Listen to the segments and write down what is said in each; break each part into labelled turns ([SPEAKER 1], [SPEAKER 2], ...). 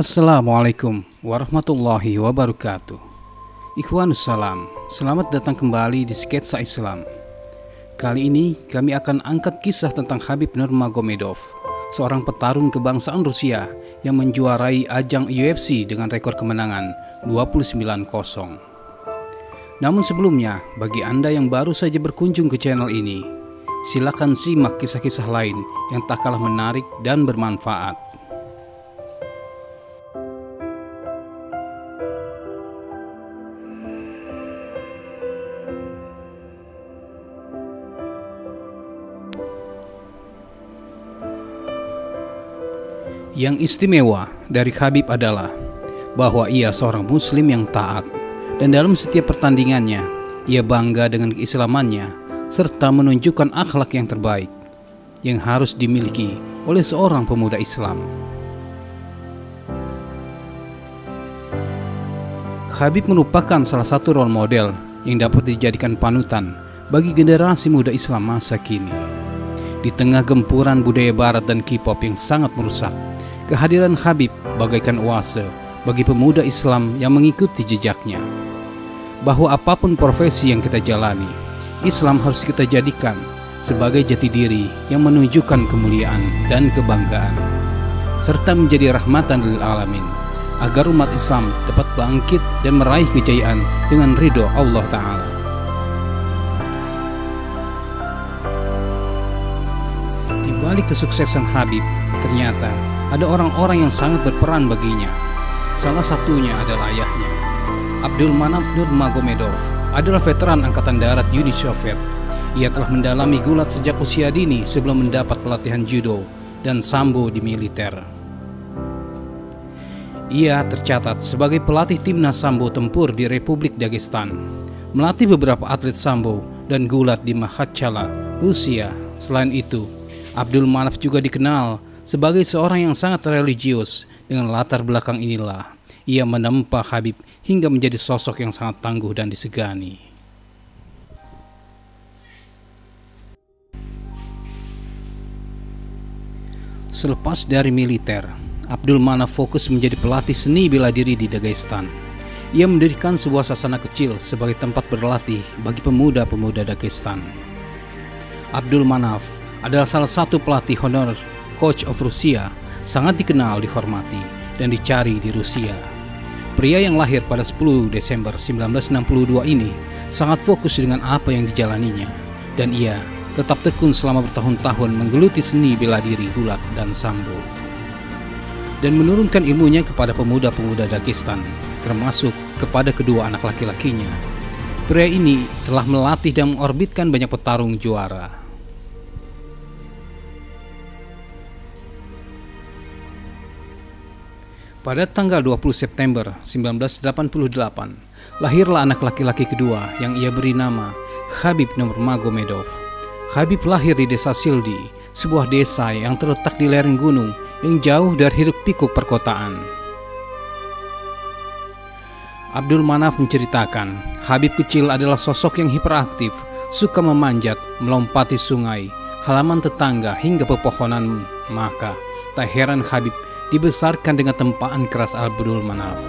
[SPEAKER 1] Assalamualaikum warahmatullahi wabarakatuh. Ikhwanus salam, selamat datang kembali di Sketsa Islam. Kali ini kami akan angkat kisah tentang Khabib Nurmagomedov, seorang petarung kebangsaan Rusia yang menjuarai ajang UFC dengan rekor kemenangan 29-0. Namun sebelumnya, bagi Anda yang baru saja berkunjung ke channel ini, silakan simak kisah-kisah lain yang tak kalah menarik dan bermanfaat. Yang istimewa dari Khabib adalah bahwa ia seorang muslim yang taat, dan dalam setiap pertandingannya ia bangga dengan keislamannya serta menunjukkan akhlak yang terbaik yang harus dimiliki oleh seorang pemuda Islam. Khabib merupakan salah satu role model yang dapat dijadikan panutan bagi generasi muda Islam masa kini. Di tengah gempuran budaya barat dan K-pop yang sangat merusak, kehadiran Khabib bagaikan oase bagi pemuda Islam yang mengikuti jejaknya. Bahwa apapun profesi yang kita jalani, Islam harus kita jadikan sebagai jati diri yang menunjukkan kemuliaan dan kebanggaan, serta menjadi rahmatan lil alamin, agar umat Islam dapat bangkit dan meraih kejayaan dengan ridho Allah Ta'ala. Di balik kesuksesan Khabib, ternyata ada orang-orang yang sangat berperan baginya. Salah satunya adalah ayahnya. Abdulmanaf Nurmagomedov adalah veteran Angkatan Darat Uni Soviet. Ia telah mendalami gulat sejak usia dini sebelum mendapat pelatihan judo dan sambo di militer. Ia tercatat sebagai pelatih timnas sambo tempur di Republik Dagestan, melatih beberapa atlet sambo dan gulat di Makhachkala, Rusia. Selain itu, Abdulmanaf juga dikenal sebagai seorang yang sangat religius. Dengan latar belakang inilah ia menempa Khabib hingga menjadi sosok yang sangat tangguh dan disegani. Selepas dari militer, Abdulmanaf fokus menjadi pelatih seni bela diri di Dagestan. Ia mendirikan sebuah sasana kecil sebagai tempat berlatih bagi pemuda-pemuda Dagestan. Abdulmanaf adalah salah satu pelatih honor Coach of Rusia, sangat dikenal, dihormati, dan dicari di Rusia. Pria yang lahir pada 10 Desember 1962 ini sangat fokus dengan apa yang dijalaninya, dan ia tetap tekun selama bertahun-tahun menggeluti seni bela diri gulat dan sambo, dan menurunkan ilmunya kepada pemuda-pemuda Dagestan, termasuk kepada kedua anak laki-lakinya. Pria ini telah melatih dan mengorbitkan banyak petarung juara. Pada tanggal 20 September 1988, lahirlah anak laki-laki kedua yang ia beri nama Khabib Nurmagomedov. Khabib lahir di desa Sildi, sebuah desa yang terletak di lereng gunung yang jauh dari hiruk-pikuk perkotaan. Abdulmanaf menceritakan, Khabib kecil adalah sosok yang hiperaktif, suka memanjat, melompati sungai, halaman tetangga hingga pepohonan. Maka tak heran Khabib dibesarkan dengan tempaan keras Abdulmanaf.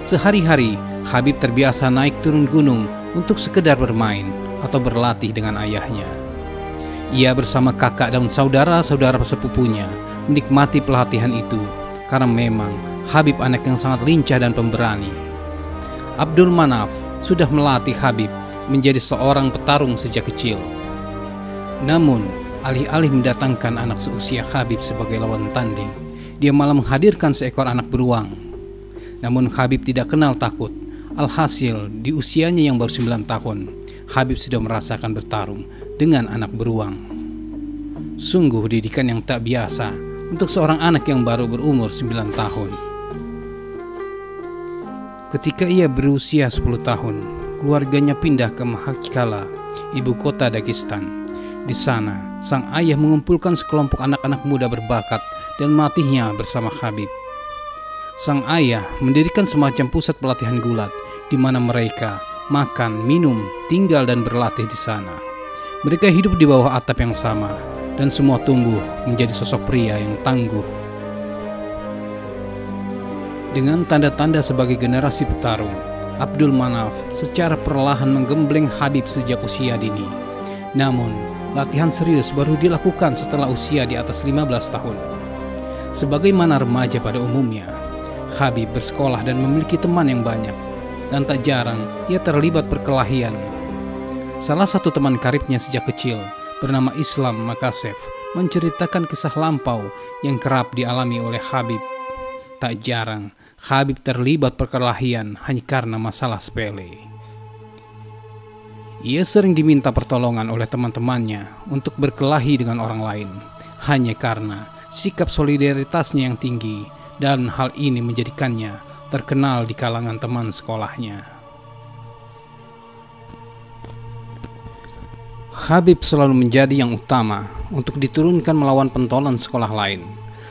[SPEAKER 1] Sehari-hari, Khabib terbiasa naik turun gunung untuk sekedar bermain atau berlatih dengan ayahnya. Ia bersama kakak dan saudara-saudara sepupunya menikmati pelatihan itu, karena memang Khabib anak yang sangat lincah dan pemberani. Abdulmanaf sudah melatih Khabib menjadi seorang petarung sejak kecil. Namun, alih-alih mendatangkan anak seusia Khabib sebagai lawan tanding, dia malah menghadirkan seekor anak beruang. Namun Khabib tidak kenal takut. Alhasil, di usianya yang baru 9 tahun, Khabib sudah merasakan bertarung dengan anak beruang. Sungguh didikan yang tak biasa untuk seorang anak yang baru berumur 9 tahun. Ketika ia berusia 10 tahun, keluarganya pindah ke Makhachkala, ibu kota Dagestan. Di sana, sang ayah mengumpulkan sekelompok anak-anak muda berbakat dan melatihnya bersama Khabib. Sang ayah mendirikan semacam pusat pelatihan gulat di mana mereka makan, minum, tinggal dan berlatih di sana. Mereka hidup di bawah atap yang sama dan semua tumbuh menjadi sosok pria yang tangguh. Dengan tanda-tanda sebagai generasi petarung, Abdul Manaf secara perlahan menggembleng Khabib sejak usia dini. Namun, latihan serius baru dilakukan setelah usia di atas 15 tahun. Sebagaimana remaja pada umumnya, Khabib bersekolah dan memiliki teman yang banyak, dan tak jarang ia terlibat perkelahian. Salah satu teman karibnya sejak kecil, bernama Islam Makasev, menceritakan kisah lampau yang kerap dialami oleh Khabib. Tak jarang, Khabib terlibat perkelahian hanya karena masalah sepele. Ia sering diminta pertolongan oleh teman-temannya untuk berkelahi dengan orang lain, hanya karena sikap solidaritasnya yang tinggi, dan hal ini menjadikannya terkenal di kalangan teman sekolahnya. Khabib selalu menjadi yang utama untuk diturunkan melawan pentolan sekolah lain.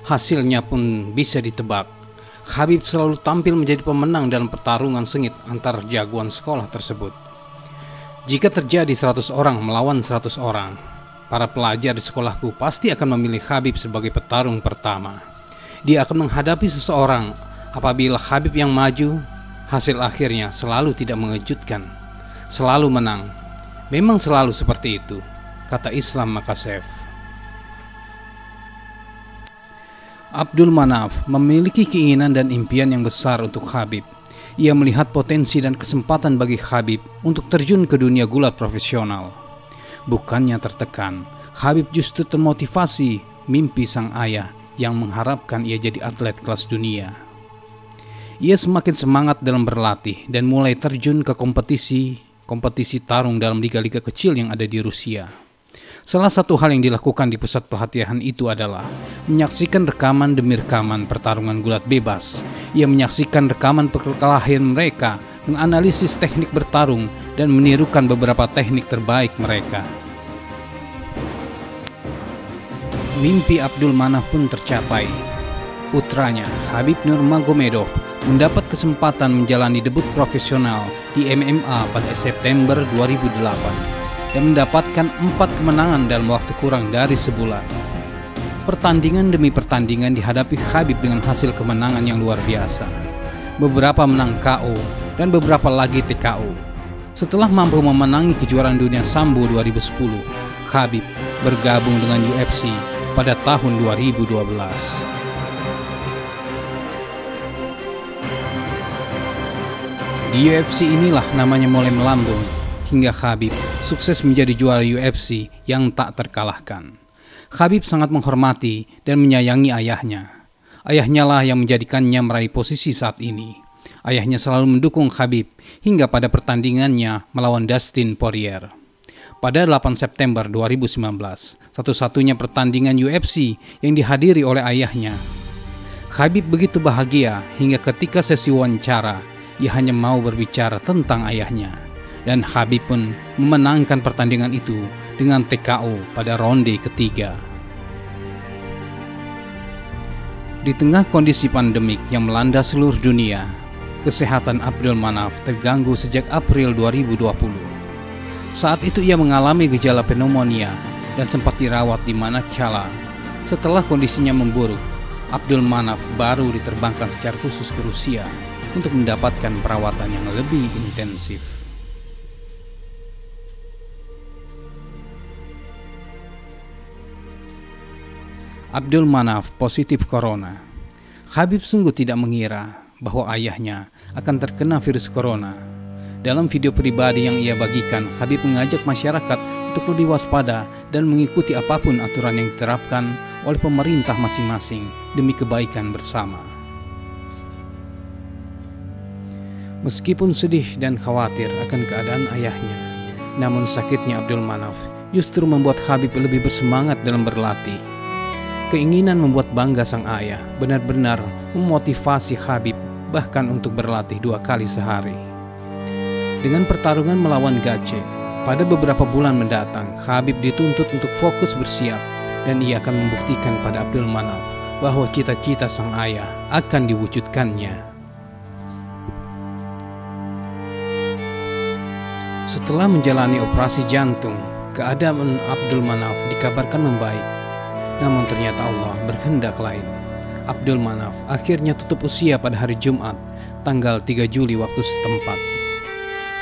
[SPEAKER 1] Hasilnya pun bisa ditebak. Khabib selalu tampil menjadi pemenang dalam pertarungan sengit antar jagoan sekolah tersebut. Jika terjadi 100 orang melawan 100 orang, para pelajar di sekolahku pasti akan memilih Khabib sebagai petarung pertama. Dia akan menghadapi seseorang. Apabila Khabib yang maju, hasil akhirnya selalu tidak mengejutkan, selalu menang. Memang selalu seperti itu, kata Islam Makasev. Abdul Manaf memiliki keinginan dan impian yang besar untuk Khabib. Ia melihat potensi dan kesempatan bagi Khabib untuk terjun ke dunia gulat profesional. Bukannya tertekan, Khabib justru termotivasi mimpi sang ayah yang mengharapkan ia jadi atlet kelas dunia. Ia semakin semangat dalam berlatih dan mulai terjun ke kompetisi tarung dalam liga-liga kecil yang ada di Rusia. Salah satu hal yang dilakukan di pusat pelatihan itu adalah menyaksikan rekaman demi rekaman pertarungan gulat bebas. Ia menyaksikan rekaman perkelahian mereka, menganalisis teknik bertarung, dan menirukan beberapa teknik terbaik mereka. Mimpi Abdul Manaf pun tercapai. Putranya, Khabib Nurmagomedov, mendapat kesempatan menjalani debut profesional di MMA pada September 2008 dan mendapatkan 4 kemenangan dalam waktu kurang dari sebulan. Pertandingan demi pertandingan dihadapi Khabib dengan hasil kemenangan yang luar biasa. Beberapa menang KO dan beberapa lagi TKO. Setelah mampu memenangi kejuaraan dunia Sambo 2010, Khabib bergabung dengan UFC pada tahun 2012. Di UFC inilah namanya mulai melambung, hingga Khabib sukses menjadi juara UFC yang tak terkalahkan. Khabib sangat menghormati dan menyayangi ayahnya. Ayahnya lah yang menjadikannya meraih posisi saat ini. Ayahnya selalu mendukung Khabib hingga pada pertandingannya melawan Dustin Poirier. Pada 8 September 2019, satu-satunya pertandingan UFC yang dihadiri oleh ayahnya. Khabib begitu bahagia hingga ketika sesi wawancara, ia hanya mau berbicara tentang ayahnya. Dan Khabib pun memenangkan pertandingan itu dengan TKO pada ronde ketiga. Di tengah kondisi pandemik yang melanda seluruh dunia, kesehatan Abdul Manaf terganggu sejak April 2020. Saat itu ia mengalami gejala pneumonia dan sempat dirawat di Manakala. Setelah kondisinya memburuk, Abdul Manaf baru diterbangkan secara khusus ke Rusia untuk mendapatkan perawatan yang lebih intensif. Abdul Manaf positif corona. Khabib sungguh tidak mengira bahwa ayahnya akan terkena virus corona. Dalam video pribadi yang ia bagikan, Khabib mengajak masyarakat untuk lebih waspada dan mengikuti apapun aturan yang diterapkan oleh pemerintah masing-masing demi kebaikan bersama. Meskipun sedih dan khawatir akan keadaan ayahnya, namun sakitnya Abdul Manaf justru membuat Khabib lebih bersemangat dalam berlatih. Keinginan membuat bangga sang ayah benar-benar memotivasi Khabib bahkan untuk berlatih 2 kali sehari. Dengan pertarungan melawan Gace, pada beberapa bulan mendatang, Khabib dituntut untuk fokus bersiap dan ia akan membuktikan pada Abdul Manaf bahwa cita-cita sang ayah akan diwujudkannya. Setelah menjalani operasi jantung, keadaan Abdul Manaf dikabarkan membaik. Namun ternyata Allah berkehendak lain. Abdul Manaf akhirnya tutup usia pada hari Jumat, tanggal 3 Juli waktu setempat.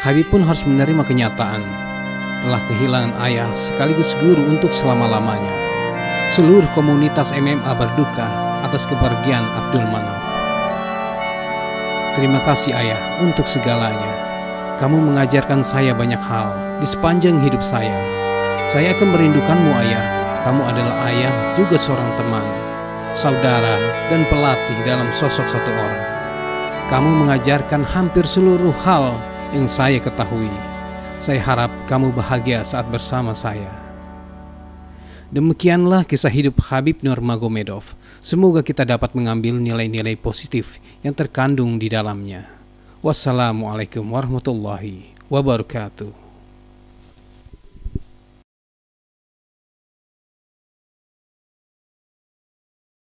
[SPEAKER 1] Habib pun harus menerima kenyataan telah kehilangan ayah sekaligus guru untuk selama-lamanya. Seluruh komunitas MMA berduka atas kepergian Abdul Manaf. Terima kasih ayah untuk segalanya. Kamu mengajarkan saya banyak hal di sepanjang hidup saya. Saya akan merindukanmu ayah. Kamu adalah ayah juga seorang teman, saudara, dan pelatih dalam sosok satu orang. Kamu mengajarkan hampir seluruh hal yang saya ketahui. Saya harap kamu bahagia saat bersama saya. Demikianlah kisah hidup Khabib Nurmagomedov. Semoga kita dapat mengambil nilai-nilai positif yang terkandung di dalamnya. Wassalamualaikum warahmatullahi wabarakatuh.